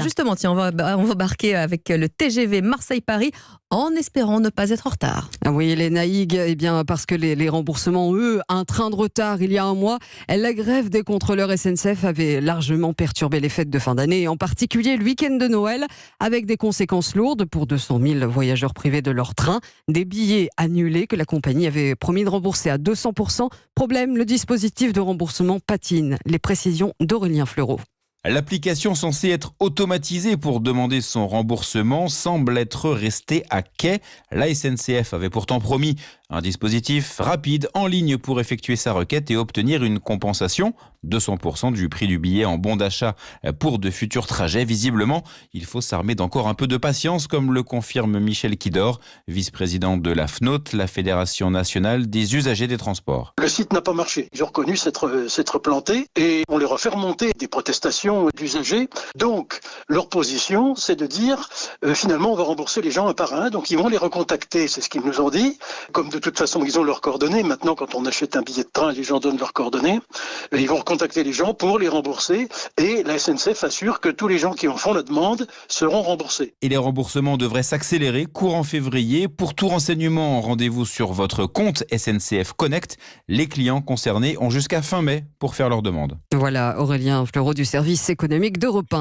Justement, tiens, on va embarquer avec le TGV Marseille-Paris en espérant ne pas être en retard. Ah oui, les naïgues, parce que les remboursements, eux, un train de retard il y a un mois, la grève des contrôleurs SNCF avait largement perturbé les fêtes de fin d'année, et en particulier le week-end de Noël, avec des conséquences lourdes pour 200 000 voyageurs privés de leur train, des billets annulés que la compagnie avait promis de rembourser à 200%. Problème, le dispositif de remboursement patine. Les précisions d'Aurélien Fleureau. L'application censée être automatisée pour demander son remboursement semble être restée à quai. La SNCF avait pourtant promis un dispositif rapide en ligne pour effectuer sa requête et obtenir une compensation, 200% du prix du billet en bon d'achat pour de futurs trajets. Visiblement, il faut s'armer d'encore un peu de patience, comme le confirme Michel Quidor, vice-président de la FNOT, la Fédération nationale des usagers des transports. Le site n'a pas marché. Ils ont reconnu s'être plantés et on leur a fait remonter des protestations d'usagers. Donc, leur position, c'est de dire finalement, on va rembourser les gens un par un. Donc, ils vont les recontacter, c'est ce qu'ils nous ont dit. Comme de toute façon, ils ont leurs coordonnées. Maintenant, quand on achète un billet de train, les gens donnent leurs coordonnées. Ils vont recontacter les gens pour les rembourser. Et la SNCF assure que tous les gens qui en font la demande seront remboursés. Et les remboursements devraient s'accélérer courant février. Pour tout renseignement, rendez-vous sur votre compte SNCF Connect. Les clients concernés ont jusqu'à fin mai pour faire leur demande. Voilà, Aurélien Fleureau du service économique d'Europe 1.